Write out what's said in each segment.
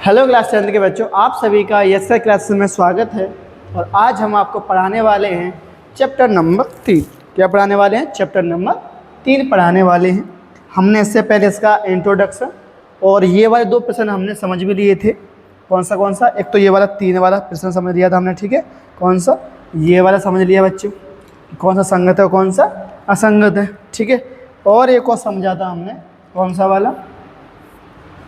Hello class 10 के बच्चों, आप सभी का यस क्लास में स्वागत है। और आज हम आपको पढ़ाने वाले हैं चैप्टर नंबर 3। क्या पढ़ाने वाले हैं? चैप्टर नंबर 3 पढ़ाने वाले हैं। हमने इससे पहले इसका इंट्रोडक्शन और ये वाले 2 प्रश्न हमने समझ भी लिए थे। कौन सा? एक तो ये वाला 3 वाला प्रश्न समझ लिया था हमने, ठीक है। कौन सा? ये वाला समझ लिया बच्चों, कौन सा संगत है कौन सा असंगत है, ठीक है। और एक और समझा था हमने, कौन सा वाला?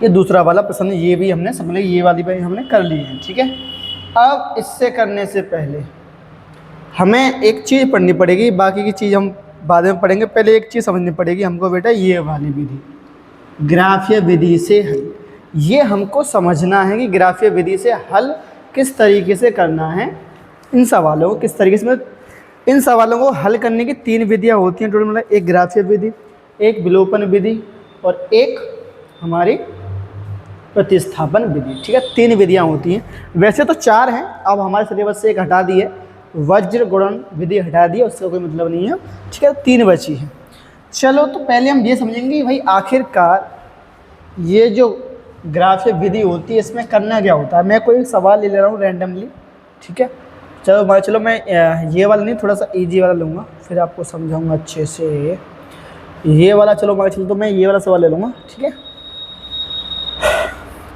ये दूसरा वाला प्रश्न, ये भी हमने समझ लिया, ये वाली भी हमने कर ली है, ठीक है। अब इससे करने से पहले हमें एक चीज़ पढ़नी पड़ेगी, बाकी की चीज़ हम बाद में पढ़ेंगे। पहले एक चीज़ समझनी पड़ेगी हमको बेटा, ये वाली विधि, ग्राफीय विधि से हल। ये हमको समझना है कि ग्राफीय विधि से हल किस तरीके से करना है। इन सवालों को किस तरीके से, इन सवालों को हल करने की 3 विधियाँ होती हैं टोटल, मतलब एक ग्राफीय विधि, एक विलोपन विधि और एक हमारी प्रतिस्थापन विधि, ठीक है। 3 विधियां होती हैं, वैसे तो 4 हैं। अब हमारे सिलेबस से एक हटा दी है, वज्र गुणन विधि हटा दी है, उसका कोई मतलब नहीं है, ठीक है। 3 बची है। चलो तो पहले हम ये समझेंगे भाई आखिरकार ये जो ग्राफीय विधि होती है इसमें करना क्या होता है। मैं कोई सवाल ले रहा हूँ रैंडमली, ठीक है। चलो मैं ये वाला नहीं, थोड़ा सा ईजी वाला लूँगा, फिर आपको समझाऊँगा अच्छे से। ये वाला तो मैं ये वाला सवाल ले लूँगा, ठीक है।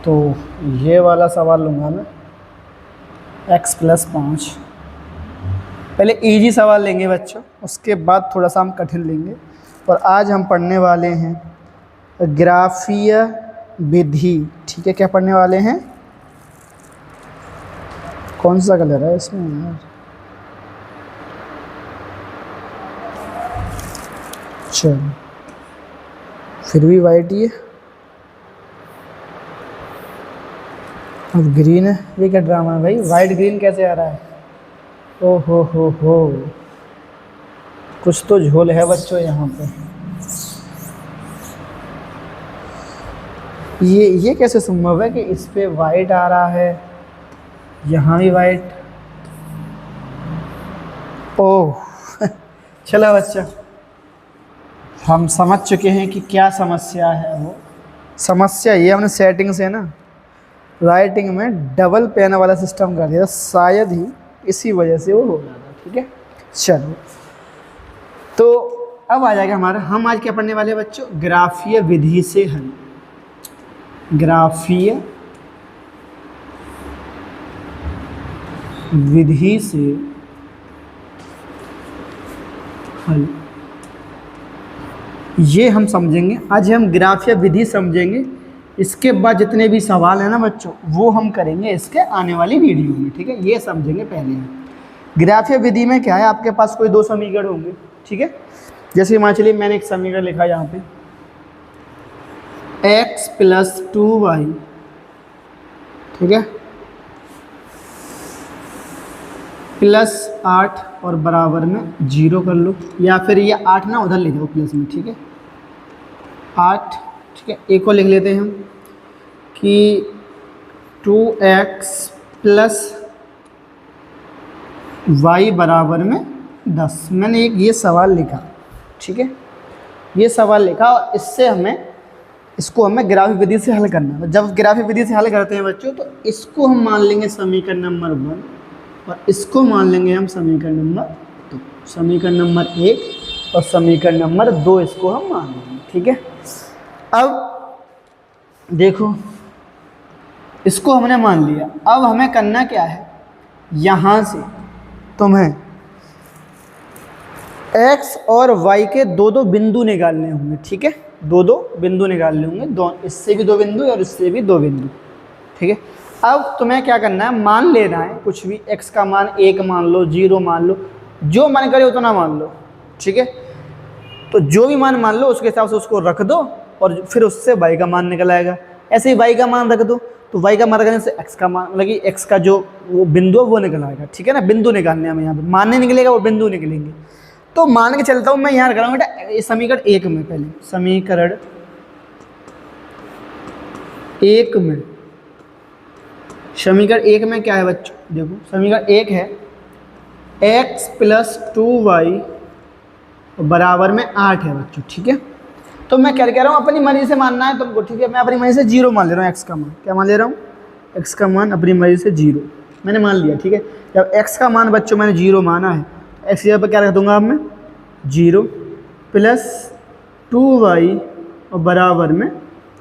तो ये वाला सवाल लूँगा मैं, x+5। पहले इजी सवाल लेंगे बच्चों, उसके बाद थोड़ा सा हम कठिन लेंगे। और आज हम पढ़ने वाले हैं ग्राफीय विधि, ठीक है। क्या पढ़ने वाले हैं? कौन सा कलर है इसमें यार? चलो, फिर भी वाइट ही है। अब ग्रीन है, ये क्या ड्रामा है भाई? वाइट ग्रीन कैसे आ रहा है? ओ हो, कुछ तो झोल है बच्चों यहाँ पे। ये कैसे संभव है कि इस पे वाइट आ रहा है, यहाँ भी वाइट? ओह चलो बच्चा, हम समझ चुके हैं कि क्या समस्या है। वो समस्या ये हमने सेटिंग से ना राइटिंग में डबल पेन वाला सिस्टम कर दिया, शायद ही इसी वजह से वो हो रहा था, ठीक है। चलो तो अब आ जाएगा हमारा, हम आज क्या पढ़ने वाले हैं बच्चों? ग्राफीय विधि से हल। ग्राफीय विधि से हल, ये हम समझेंगे आज। हम ग्राफीय विधि समझेंगे, इसके बाद जितने भी सवाल हैं ना बच्चों, वो हम करेंगे इसके आने वाली वीडियो में, ठीक है। ये समझेंगे पहले हम। ग्राफीय विधि में क्या है, आपके पास कोई 2 समीकरण होंगे, ठीक है। जैसे मान चलिए मैंने एक समीकरण लिखा यहाँ पे, x+2y, ठीक है, +8 और बराबर में 0 कर लो, या फिर ये 8 ना उधर ले जाओ प्लस में, ठीक है। 8, ठीक है। एक को लिख लेते हैं हम कि 2x + y बराबर में 10। मैंने एक ये सवाल लिखा, ठीक है। ये सवाल लिखा और इसको हमें ग्राफीय विधि से हल करना है। जब ग्राफीय विधि से हल करते हैं बच्चों, तो इसको हम मान लेंगे समीकरण नंबर 1 और इसको मान लेंगे हम समीकरण नंबर 2। समीकरण नंबर 1 और समीकरण नंबर 2 इसको हम मान लेंगे, ठीक है। अब देखो, इसको हमने मान लिया। अब हमें करना क्या है, यहाँ से तुम्हें x और y के 2 बिंदु निकालने होंगे, ठीक है। 2 बिंदु निकालने होंगे, इससे भी 2 बिंदु और इससे भी 2 बिंदु, ठीक है। अब तुम्हें क्या करना है, मान लेना है कुछ भी। x का मान 1 मान लो, 0 मान लो, जो मन करे उतना मान लो, ठीक है। तो जो भी मान लो उसके हिसाब से उसको रख दो और फिर उससे y का मान निकल आएगा। ऐसे ही y का मान रख दो, तो y का मान रखने से x का मान, मतलब कि x का जो वो बिंदु है वो निकल आएगा, ठीक है ना। बिंदु निकालने हमें यहाँ पे, मान नहीं निकलेगा, वो बिंदु निकलेंगे। तो मान के चलता हूँ मैं यहाँ रख रहा हूँ बेटा समीकरण 1 में। पहले समीकरण 1 में, समीकरण 1 में क्या है बच्चों? देखो समीकरण 1 है x+2y बराबर में 8 है बच्चों, ठीक है। तो मैं क्या कह रहा हूँ, अपनी मर्जी से मानना है तुमको, ठीक है। मैं अपनी मर्जी से 0 मान ले रहा हूँ, x का मान क्या मान ले रहा हूँ? x का मान अपनी मर्जी से 0 मैंने मान लिया, ठीक है। जब x का मान बच्चों मैंने 0 माना है, x की जगह पर क्या रख दूंगा अब मैं 0 प्लस 2y और बराबर में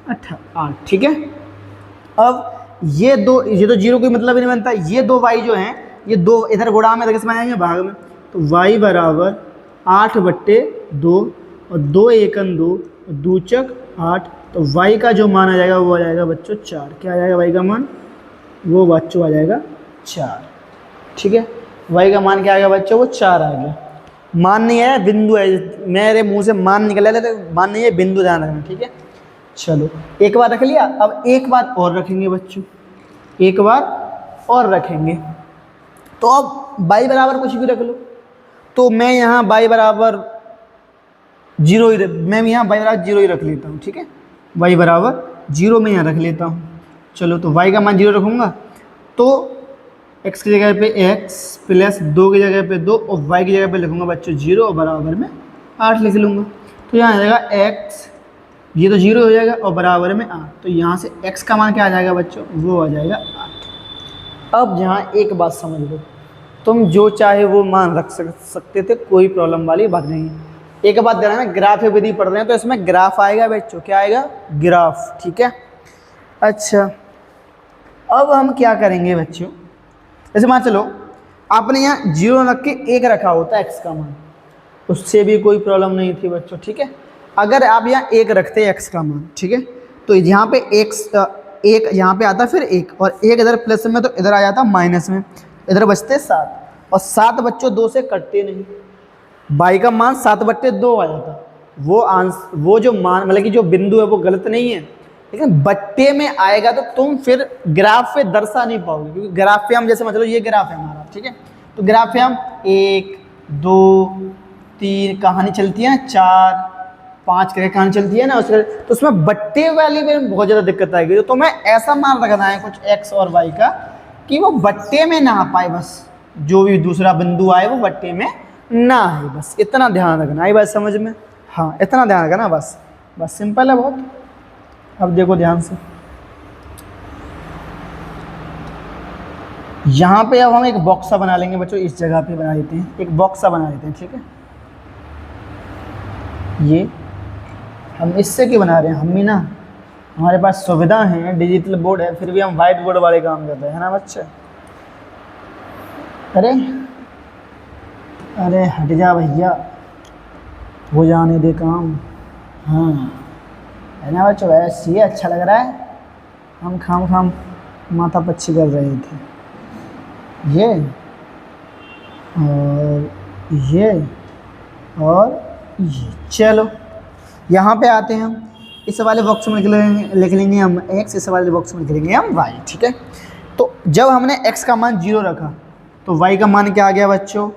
8, ठीक है। अब ये तो 0 कोई मतलब ही नहीं बनता, ये 2y जो हैं ये 2 इधर गुणा में किसमें आएंगे भाग में, तो y बराबर 8/2 और 2 एकन 2 और 2 चक 8, तो y का जो मान आ जाएगा वो आ जाएगा बच्चों 4। क्या आ जाएगा y का मान, वो बच्चों आ जाएगा 4, ठीक है। y का मान क्या आ गया बच्चों, वो 4 आ गया। मान नहीं आया, बिंदु है, मेरे मुंह से मान निकल आया तो मान नहीं है, बिंदु ध्यान रखना, ठीक है। चलो एक बार रख लिया, अब एक बार और रखेंगे बच्चों, एक बार और रखेंगे। तो अब y बराबर कुछ भी रख लो, तो मैं यहाँ y बराबर 0 ही मैं यहाँ y बराबर 0 ही रख लेता हूँ, ठीक है। y बराबर 0 में यहाँ रख लेता हूँ। चलो तो y का मान 0 रखूँगा तो x की जगह पे x प्लस 2 की जगह पे 2 और y की जगह पे लिखूँगा बच्चों 0 और बराबर में 8 लिख लूँगा। तो यहाँ आ जाएगा x, ये तो 0 हो जाएगा और बराबर में 8, तो यहाँ से x का मान क्या आ जाएगा बच्चों, वो आ जाएगा 8। अब यहाँ एक बात समझ लो, तुम जो चाहे वो मान रख सकते थे, कोई प्रॉब्लम वाली बात नहीं है। एक बात ध्यान में, ग्राफ विधि पढ़ रहे हैं तो इसमें ग्राफ आएगा बच्चों, क्या आएगा, ग्राफ, ठीक है। अच्छा अब हम क्या करेंगे बच्चों, जैसे मान चलो आपने यहाँ 0 रख के 1 रखा होता x का मान, उससे भी कोई प्रॉब्लम नहीं थी बच्चों, ठीक है। अगर आप यहाँ 1 रखते हैं x का मान, ठीक है, तो यहाँ पे एक यहाँ पे आता फिर 1 और 1 इधर प्लस में तो इधर आ जाता माइनस में, इधर बचते 7 और 7 बच्चों 2 से कटते नहीं, y का मान 7/2 आ जाता। वो जो मान मतलब कि जो बिंदु है वो गलत नहीं है, लेकिन बट्टे में आएगा तो तुम फिर ग्राफ पे दर्शा नहीं पाओगे, क्योंकि ग्राफ पे हम जैसे मतलब ये ग्राफ है हमारा, ठीक है, तो ग्राफ पे हम 1 2 3 कहानी चलती है ना, 4 5 करके कहानी चलती है ना, उसके तो उसमें बट्टे वाली में बहुत ज़्यादा दिक्कत आएगी। तो तुम्हें ऐसा मान रखना है कुछ x और y का कि वो बट्टे में ना आ पाए, बस जो भी दूसरा बिंदु आए वो बट्टे में ना आए, बस इतना ध्यान रखना। आई बात समझ में, हाँ इतना ध्यान रखना, बस सिंपल है बहुत। अब देखो ध्यान से, यहाँ पे अब हम एक बॉक्सा बना लेंगे बच्चों, इस जगह पे बना लेते हैं, एक बॉक्सा बना लेते हैं, ठीक है। ये हम इससे क्यों बना रहे हैं, हम भी ना हमारे पास सुविधा है, डिजिटल बोर्ड है, फिर भी हम वाइट बोर्ड वाले काम करते हैं, है ना बच्चे। अरे हट जा भैया, हो जाने दे काम, हाँ है ना बच्चों, वैसे ये अच्छा लग रहा है, हम खाम माथा पच्ची कर रहे थे, ये और ये। चलो यहाँ पे आते हैं हम, इस वाले बॉक्स में लिख लेंगे हम x, इस वाले बॉक्स में लिख लेंगे हम y, ठीक है। तो जब हमने x का मान 0 रखा तो y का मान क्या आ गया बच्चों,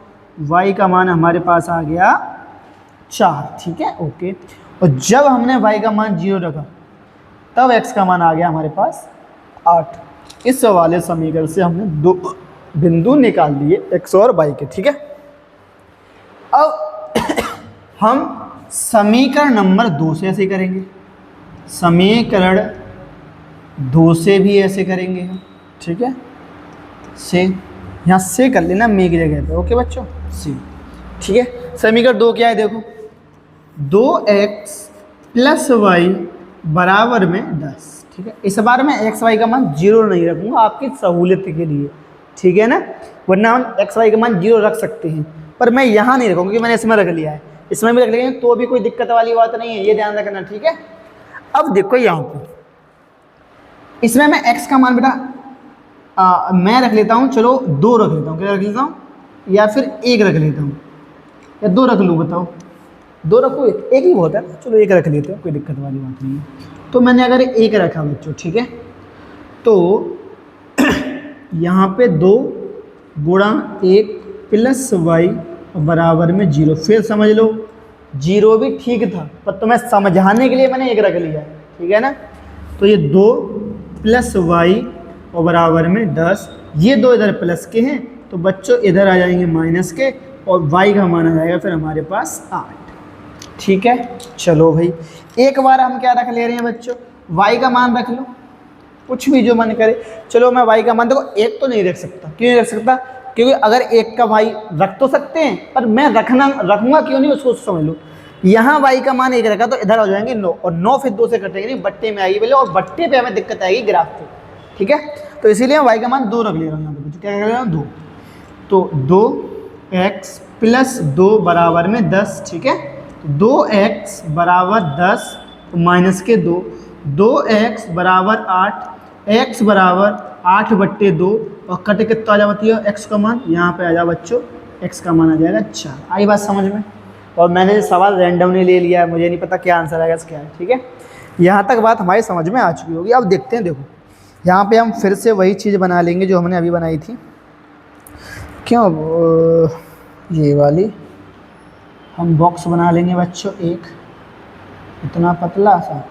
y का मान हमारे पास आ गया 4, ठीक है, ओके। और जब हमने y का मान 0 रखा तब x का मान आ गया हमारे पास 8। इस वाले समीकरण से हमने 2 बिंदु निकाल लिए x और y के, ठीक है। अब हम समीकरण नंबर 2 से ऐसे करेंगे, समीकरण 2 से भी ऐसे करेंगे हम, ठीक है, से यहाँ से कर लेना मे की जगह पे, ओके बच्चों, से, ठीक है। समीकरण 2 क्या है, देखो 2x प्लस वाई बराबर में 10, ठीक है। इस बार मैं x y का मान 0 नहीं रखूँगा आपकी सहूलियत के लिए, ठीक है ना, वरना हम x y का मान 0 रख सकते हैं, पर मैं यहाँ नहीं रखूँगा क्योंकि मैंने इसमें रख लिया है, इसमें भी रख लेंगे तो भी कोई दिक्कत वाली बात नहीं है, ये ध्यान रखना, ठीक है। अब देखो यहाँ पे इसमें मैं x का मान बेटा मैं रख लेता हूँ, चलो 2 रख लेता हूँ, क्या रख लेता हूँ, या फिर 1 रख लेता हूँ, या 2 रख लूँ, बताओ 2 रखो, एक ही बहुत है, चलो 1 रख लेते हो, कोई दिक्कत वाली बात नहीं है। तो मैंने अगर 1 रखा बच्चों, ठीक है, तो यहाँ पे 2 गुणा 1 प्लस वाई बराबर में 0, फिर समझ लो 0 भी ठीक था, पर तुम्हें समझाने के लिए मैंने 1 रख लिया, ठीक है ना। तो ये 2 प्लस वाई और बराबर में 10, ये 2 इधर प्लस के हैं तो बच्चों इधर आ जाएंगे माइनस के, और y का मान आ जाएगा फिर हमारे पास 8, ठीक है। चलो भाई एक बार हम क्या रख ले रहे हैं बच्चों, y का मान रख लो, कुछ भी जो मन करे। चलो मैं y का मान देखो एक तो नहीं रख सकता, क्यों नहीं रख सकता, क्योंकि अगर एक का भाई रख तो सकते हैं पर मैं रखूंगा क्यों नहीं उसको समझ लो। यहाँ y का मान एक रखा तो इधर हो जाएंगे 9 और 9 फिर 2 से कटेंगे नहीं, बट्टे में आएगी पहले और बट्टे पे हमें दिक्कत आएगी ग्राफ पे, ठीक है। तो इसीलिए y का मान 2 रख ले रहा हूँ यहाँ पे, क्या रख ले रहा हूँ 2। तो 2x प्लस 2 बराबर में 10, ठीक है। 2x बराबर 10 माइनस के 2, 2x बराबर 8, x बराबर 8/2 और कट कितना आ जाए बताइए x का मान, यहाँ पे आ जाए बच्चों x का मान आ जाएगा 4। आई बात समझ में। और मैंने सवाल रैंडमली ले लिया है, मुझे नहीं पता क्या आंसर आएगा इसका, ठीक है। यहाँ तक बात हमारी समझ में आ चुकी होगी। अब देखते हैं, देखो यहाँ पे हम फिर से वही चीज़ बना लेंगे जो हमने अभी बनाई थी। क्यों ये वाली हम बॉक्स बना लेंगे बच्चों एक इतना पतला सा।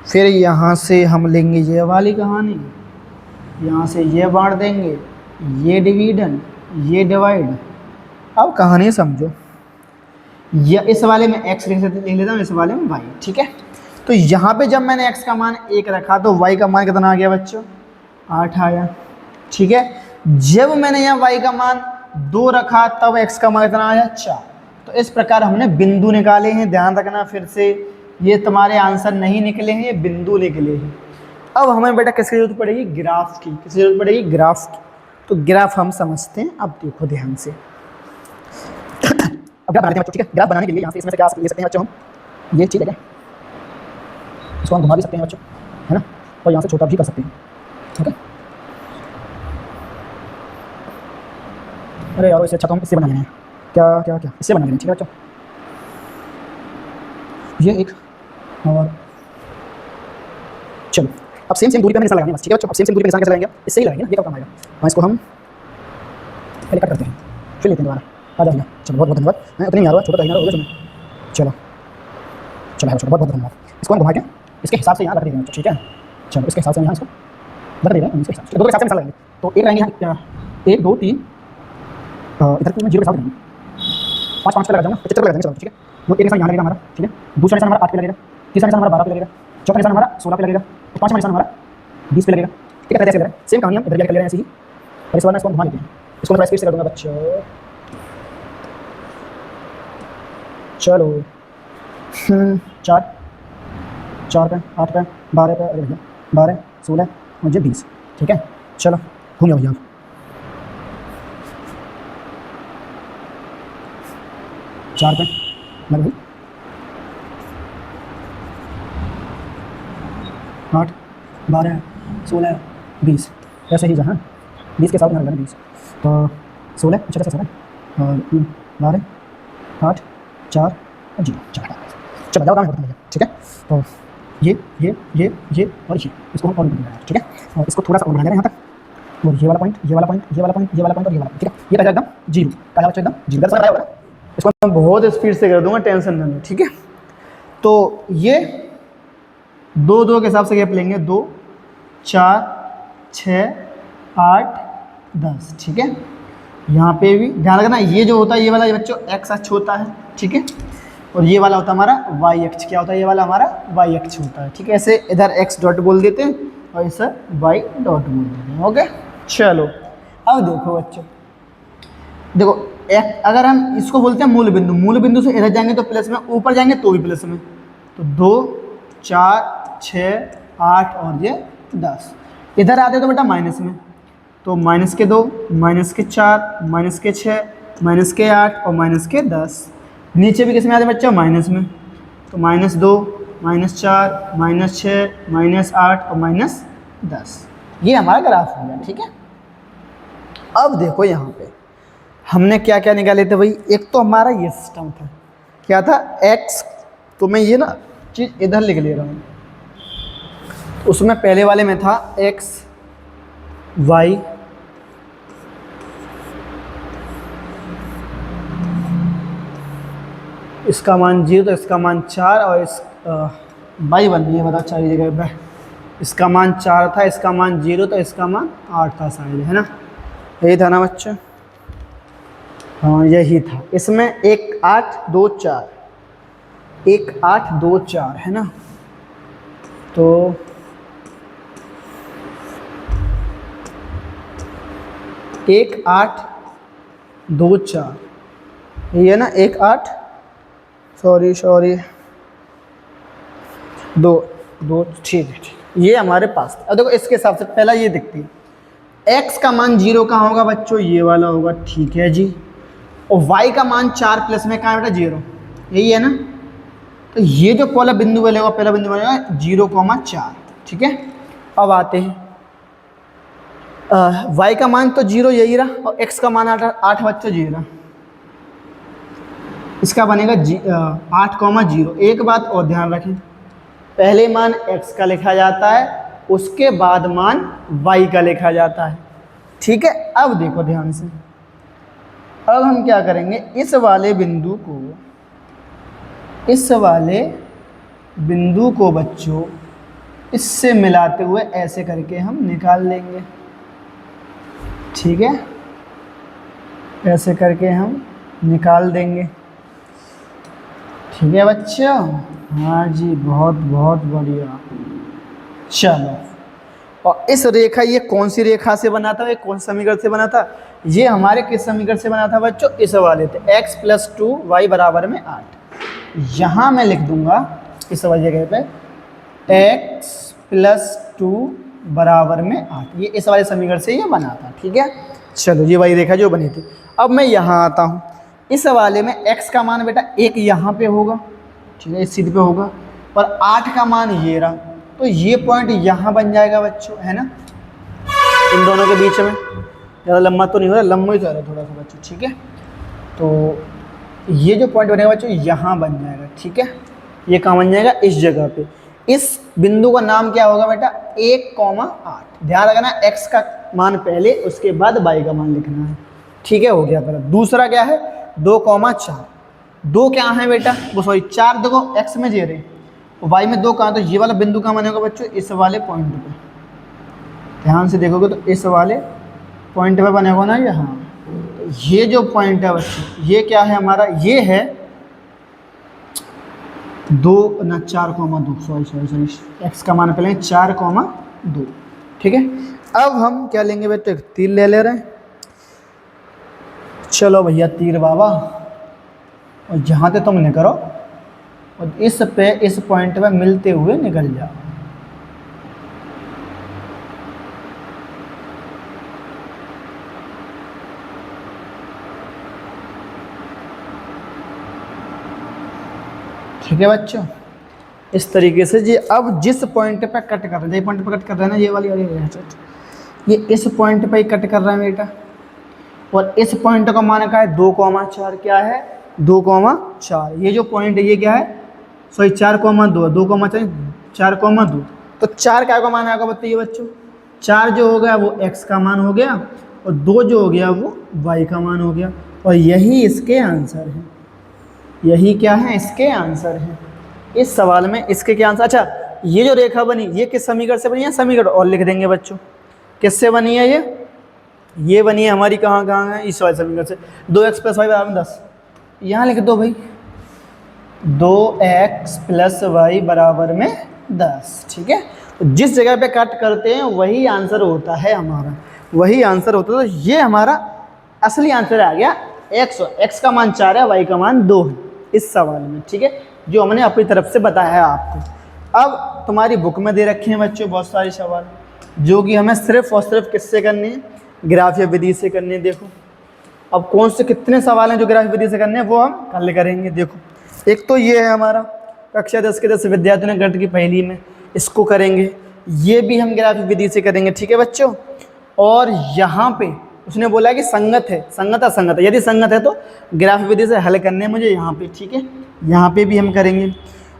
फिर यहाँ से हम लेंगे ये वाली कहानी, यहाँ से ये बांट देंगे, ये डिवीजन, ये डिवाइड। अब कहानी समझो, या इस वाले में x लिख लेता हूँ, इस वाले में y, ठीक है। तो यहाँ पे जब मैंने x का मान 1 रखा तो y का मान कितना आ गया बच्चों 8 आया, ठीक है। जब मैंने यहाँ y का मान 2 रखा तब x का मान कितना आया 4। तो इस प्रकार हमने बिंदु निकाले हैं, ध्यान रखना। फिर से ये तुम्हारे आंसर नहीं निकले हैं, ये बिंदु निकले हैं। अब हमें बेटा किसकी जरूरत पड़ेगी, ग्राफ की। किसकी जरूरत पड़ेगी, ग्राफ की। तो ग्राफ हम समझते हैं, अब देखो ध्यान से। अब ग्राफ बनाते हैं बच्चों, ठीक है। ग्राफ बनाने के लिए यहाँ से इसमें से क्या ले सकते हैं बच्चों, हम ये चीज़ है क्या, इसको हम घुमा भी सकते हैं बच्चों, है ना, और यहाँ से छोटा भी कर सकते हैं, ठीक है। अरे यार इससे अच्छा तो हम इससे बना लेंगे, क्या क्या क्या इससे बना लेंगे, ठीक है बच्चों। ये एक और चलो अब सेम दूरी पे निशान लगाएंगे बस, ठीक है बच्चों। अब सेम दूरी पे निशान कैसे लगाएंगे, इससे ही लगाएंगे ना, ये कब काम आएगा। इसको हम पहले कट करते हैं, फिर लेते हैं दोबारा, आ जाएगा। चलो बहुत बहुत धन्यवाद, मैं उतनी नहीं आ रहा, छोटा नहीं आ रहा होगा। चलो चलो है, बहुत बहुत धन्यवाद। इसको हम घुमा के इसके हिसाब से यहाँ रख देंगे, ठीक है। चलो इसके हिसाब से यहाँ इसको रख देंगे, इसके हिसाब से दो के हिसाब से निशान लगाएंगे। तो एक रहेंगे यहाँ 1 2 3, इधर को मैं 0 के साथ देंगे, 5 5 पे लगा जाऊँगा, 75 पे लगा देंगे। चलो ठीक है, वो एक निशान यहाँ लगेगा हमारा, ठीक है। दूसरा निशान हमारा 8 पे लगेगा, तीसरा निशान हमारा 12 पे लगेगा, चौथा निशान हमारा 16 पे लगेगा, और पाँचवा निशान हमारा 20 पे लगेगा, ठीक है। ऐसे करें, सेम कहानी हम इधर कर ले रहे हैं ऐसे ही। और इस बार मैं इसको घुमा लेते हैं, इसको मैं स्पीड से कर दूँगा बच्चों। चलो 4 4 पे 8 पे 12 पे, अरे भैया 12 16 और ये 20, ठीक है। चलो घूम जाओ भैया, 4 पे लग भाई 8 12 16 20, ऐसे ही जहाँ 20 के साथ में लगना 20, तो 16 अच्छा कैसे 7 और 12 8 4 और 0 चलो जाओ काम करते हैं, ठीक है। तो ये और ये इसको हम और बनाना है, ठीक है। और इसको थोड़ा सा और बना देना यहाँ तक, और ये वाला पॉइंट ये वाला पॉइंट ये वाला पॉइंट ये वाला पॉइंट और ये वाला, ठीक है। ये पहले एकदम 0 का बच्चा एकदम 0 का होगा। इसको मैं बहुत स्पीड से कर दूंगा, टेंशन ना लो, ठीक है। तो ये 2 2 के हिसाब से गैप लेंगे, 2 4 6 8 10, ठीक है। यहाँ पे भी ध्यान रखना, ये जो होता है ये वाला ये बच्चों x अक्ष होता है, ठीक है। और ये वाला होता है हमारा y अक्ष, क्या होता है ये वाला हमारा y अक्ष होता है, ठीक है। ऐसे इधर x डॉट बोल देते हैं और इसे y डॉट बोल देते हैं, ओके। चलो अब देखो बच्चों, देखो अगर हम इसको बोलते हैं मूल बिंदु, मूल बिंदु से इधर जाएंगे तो प्लस में, ऊपर जाएंगे तो भी प्लस में। तो 2 4 6 8 और ये 10, इधर आते तो बेटा माइनस में, तो -2 -4 -6 -8 और -10। नीचे भी किस में आते बच्चों, माइनस में, तो -2 -4 -6 -8 और -10। ये हमारा ग्राफ हो गया, ठीक है। अब देखो यहाँ पे हमने क्या क्या निकाले थे भाई, एक तो हमारा ये सिस्टम था, क्या था x, तो मैं ये ना चीज़ इधर लिख ले रहा हूँ। उसमें पहले वाले में था x y इसका मान 0 तो इसका मान 4 और इस बाई बन ये बता 4 जगह पे, इसका मान 4 था, इसका मान 0 तो इसका मान 8 था शायद, है ना, यही था ना बच्चे, हाँ यही था। इसमें 1 8 2 4 1 8 2 4 है ना, तो 1 8 2 4, ये है ना 1 8, सॉरी 2 2, ठीक है ठीक, ये हमारे पास। अब देखो इसके हिसाब से पहला ये दिखती है, x का मान 0 कहाँ होगा बच्चों, ये वाला होगा, ठीक है जी। और y का मान 4 प्लस में कहाँ बेटा 0, यही है ना। तो ये जो पहला बिंदु बनेगा, पहला बिंदु बनेगा 0,4, ठीक है। अब आते हैं y का मान तो 0 यही रहा, और x का मान 8 बच्चों 0, इसका बनेगा 8,0। एक बात और ध्यान रखें, पहले मान x का लिखा जाता है, उसके बाद मान y का लिखा जाता है, ठीक है। अब देखो ध्यान से, अब हम क्या करेंगे, इस वाले बिंदु को बच्चों इससे मिलाते हुए ऐसे करके हम निकाल लेंगे, ठीक है, ऐसे करके हम निकाल देंगे, ठीक है बच्चों। हाँ जी, बहुत बहुत बढ़िया। चलो, और इस रेखा, ये कौन सी रेखा से बना था, ये कौन समीकरण से बना था, ये हमारे किस समीकरण से बना था बच्चों, इस वाले थे, x + 2 y बराबर में 8। यहाँ मैं लिख दूंगा इस वाली जगह पे x + 2 बराबर में 8, ये इस वाले समीकरण से ये बना था, ठीक है। चलो, ये वही रेखा जो बनी थी। अब मैं यहाँ आता हूँ, इस वाले में x का मान बेटा 1 यहाँ पे होगा, ठीक है, इस सीध पे होगा, और 8 का मान ये रहा, तो ये पॉइंट यहाँ बन जाएगा बच्चों, है ना, इन दोनों के बीच में। ज़्यादा लंबा तो नहीं हो रहा, लंबा ही तो आ रहा है थोड़ा सा बच्चों, ठीक है। तो ये जो पॉइंट बनेगा बच्चों यहाँ बन जाएगा, ठीक है, ये कहाँ बन जाएगा, इस जगह पे। इस बिंदु का नाम क्या होगा बेटा, 1,8। ध्यान रखना, x का मान पहले, उसके बाद y का मान लिखना है, ठीक है, हो गया पहला। दूसरा क्या है, 2,4। 2 क्या है बेटा, वो सॉरी 4, देखो x में 0 है, y में 2 कहाँ, तो ये वाला बिंदु कहाँ बनेगा बच्चों, इस वाले पॉइंट पे। ध्यान से देखोगे तो इस वाले पॉइंट पे बनेगा ना यहाँ। तो ये जो पॉइंट है बच्चों, ये क्या है हमारा, ये है 4,2, सॉरी x का मान पहले 4,2, ठीक है। अब हम क्या लेंगे बेटे, एक तीर ले रहे हैं। चलो भैया तीर बाबा, और जहाँ से तुम निकलो और इस पॉइंट पे मिलते हुए निकल जाओ। ठीक है बच्चों, इस तरीके से जी। अब जिस पॉइंट पे कट कर रहे हैं, पॉइंट पे कट कर रहे हैं ना, ये वाली ये इस पॉइंट पे ही कट कर रहा है बेटा, और इस पॉइंट का मान क्या है, 2,4, क्या है 2,4। ये जो पॉइंट है ये क्या है, सॉरी 4,2, 2,4, 4,2। तो 4 क्या का मान आएगा बताइए बच्चों, 4 जो हो गया वो x का मान हो गया, और 2 जो हो गया वो y का मान हो गया, और यही इसके आंसर है। यही क्या है, इसके आंसर है। इस सवाल में इसके क्या आंसर। अच्छा, ये जो रेखा बनी ये किस समीकरण से बनी है, समीकरण और लिख देंगे बच्चों, किससे बनी है ये बनी है हमारी, कहाँ है, इस वाले समीकरण से। 2x + y बराबर 10, यहाँ लिख दो भाई, 2x + y बराबर में 10, ठीक है। तो जिस जगह पे कट करते हैं वही आंसर होता है हमारा, वही आंसर होता है। तो ये हमारा असली आंसर आ गया, x का मान 4 है, y का मान 2 है इस सवाल में, ठीक है, जो हमने अपनी तरफ से बताया है आपको। अब तुम्हारी बुक में दे रखे हैं बच्चों बहुत सारे सवाल, जो कि हमें सिर्फ और सिर्फ किससे करनी है, ग्राफीय विधि से करनी है। देखो अब कौन से कितने सवाल हैं जो ग्राफीय विधि से करने हैं, वो हम कल करेंगे। देखो एक तो ये है हमारा कक्षा 10 के 10 विद्यार्थियों ने गणित की पहेली में, इसको करेंगे, ये भी हम ग्राफीय विधि से करेंगे, ठीक है बच्चों। और यहाँ पे उसने बोला कि संगत है, संगत असंगत है, यदि संगत है तो ग्राफीय विधि से हल करने हैं मुझे यहाँ पे, ठीक है, यहाँ पे भी हम करेंगे।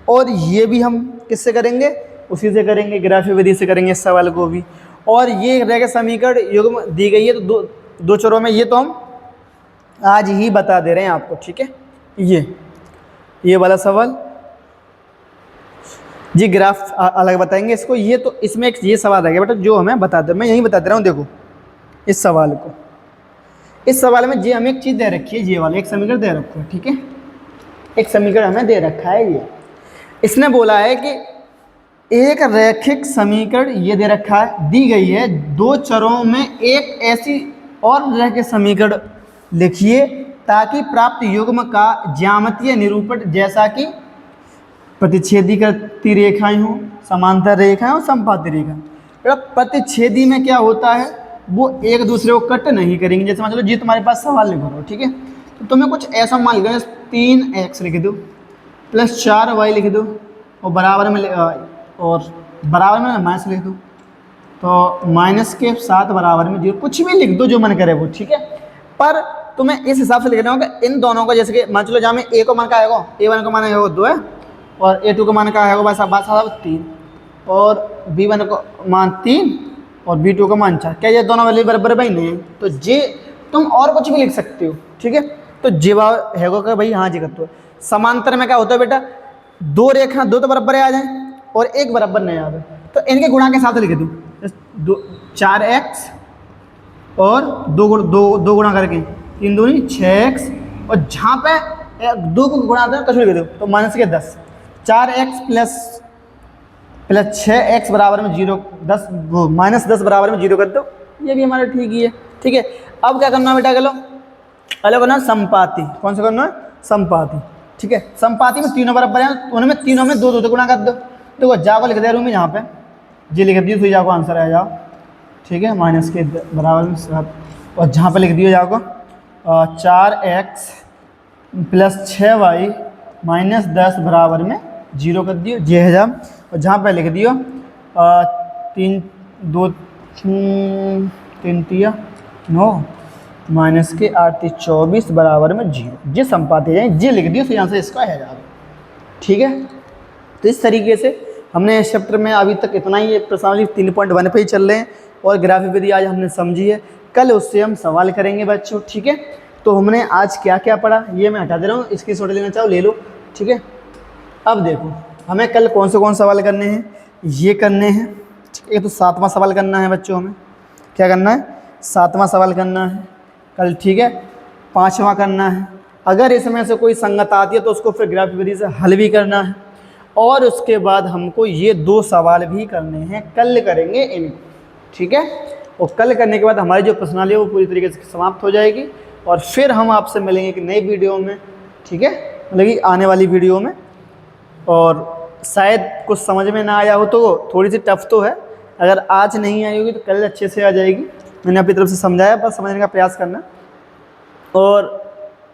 और ये भी हम किससे करेंगे, उसी से करेंगे, ग्राफीय विधि से करेंगे इस सवाल को भी। और ये रेखा समीकरण युग्म दी गई है तो दो चरों में, ये तो हम आज ही बता दे रहे हैं आपको, ठीक है। ये वाला सवाल जी ग्राफ अलग बताएंगे इसको, ये तो इसमें एक ये सवाल रहेगा बेटा जो हमें बता दे, मैं यही बता दे रहा हूँ। देखो इस सवाल को, इस सवाल में जी हमें एक चीज़ दे रखी है, ये वाला एक समीकरण दे रखा है, ठीक है, एक समीकरण हमें दे रखा है। ये इसने बोला है कि एक रैखिक समीकरण ये दे रखा है, दी गई है, दो चरों में एक ऐसी और तरह के समीकरण लिखिए ताकि प्राप्त युग्म का ज्यामितीय निरूपण जैसा कि प्रतिच्छेदी करती रेखाएं हों, समांतर रेखाएं और संपाती रेखाएं। प्रतिच्छेदी में क्या होता है, वो एक दूसरे को कट नहीं करेंगे। जैसे मान लो जी तुम्हारे पास सवाल लिख रहा हो, ठीक है, तो तुम्हें कुछ ऐसा मान लिखो, 3x लिख दो प्लस 4y लिख दो और बराबर में माइनस लिख दो, तो माइनस के साथ बराबर में 0, कुछ भी लिख दो जो मन करे वो, ठीक है। पर तुम्हें इस हिसाब से लिखना होगा इन दोनों को, जैसे कि मान चलो जहाँ में a को मान का आएगा, a1 को मान आएगा 2 है और a2 को मान का आएगा बस बात 3 और b1 को मान 3 और b2 को मान 4। क्या ये दोनों वैल्यू बराबर भाई नहीं है, तो जे तुम और कुछ भी लिख सकते हो, ठीक है। तो जेवा हैगो का भाई हाँ जी कर दो। समांतर में क्या होता है बेटा, दो रेखा दो तो बराबर आ जाए और एक बराबर नहीं आ जाए, तो इनके गुणा के साथ लिख दूँ 4x और दो गुणा करके 3 दूनी 6x और जहाँ पे 2 को गुणा आता है कछु लिख दो तो माइनस के 10, 4x प्लस 6x बराबर में 0, 10 वो माइनस 10 बराबर में 0 कर दो, ये भी हमारा ठीक ही है, ठीक है। अब क्या करना बेटा, चलो अलग करना संपाती। कौन सा करना है, संपाती, ठीक है। संपाती में तीनों बराबर हैं, उनमें तीनों में 2 2 गुणा कर दो। देखो जाको लिख दे रूम यहाँ पे जी लिख दियो, तो जाको आंसर आ जाओ, ठीक है, माइनस के बराबर में 7 और जहाँ पे लिख दियो जाको 4x प्लस 6y माइनस 10 बराबर में 0 कर दियो जे है जब, और जहाँ पे लिख दियो 3 2 3 3 9 माइनस के 8 24 बराबर में 0, जे संपाती है जे लिख दियो, तो यहाँ से इसका है जाएगा, ठीक है। तो इस तरीके से हमने इस चैप्टर में अभी तक इतना ही, प्रश्नावली 3.1 पे ही चल रहे हैं और ग्राफिक विधि आज हमने समझी है, कल उससे हम सवाल करेंगे बच्चों, ठीक है। तो हमने आज क्या क्या पढ़ा ये मैं हटा दे रहा हूँ, इसकी स्क्रीनशॉट लेना चाहो ले लो, ठीक है। अब देखो हमें कल कौन से सवाल करने हैं, ये करने हैं, ठीक है। तो 7वां सवाल करना है बच्चों, हमें क्या करना है, 7वां सवाल करना है कल, ठीक है। 5वां करना है, अगर इसमें से कोई संगत आती है तो उसको फिर ग्राफिक विधि से हल भी करना है, और उसके बाद हमको ये 2 सवाल भी करने हैं, कल करेंगे इनको, ठीक है। और कल करने के बाद हमारी जो प्रश्नावली है वो पूरी तरीके से समाप्त हो जाएगी और फिर हम आपसे मिलेंगे एक नई वीडियो में, ठीक है, मतलब कि आने वाली वीडियो में। और शायद कुछ समझ में ना आया हो तो थोड़ी सी टफ तो है, अगर आज नहीं आई होगी तो कल अच्छे से आ जाएगी। मैंने अपनी तरफ से समझाया, बस समझने का प्रयास करना। और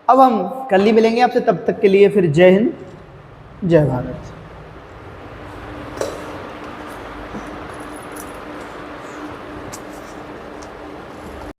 अब हम कल ही मिलेंगे आपसे, तब तक के लिए फिर जय हिंद जय भारत।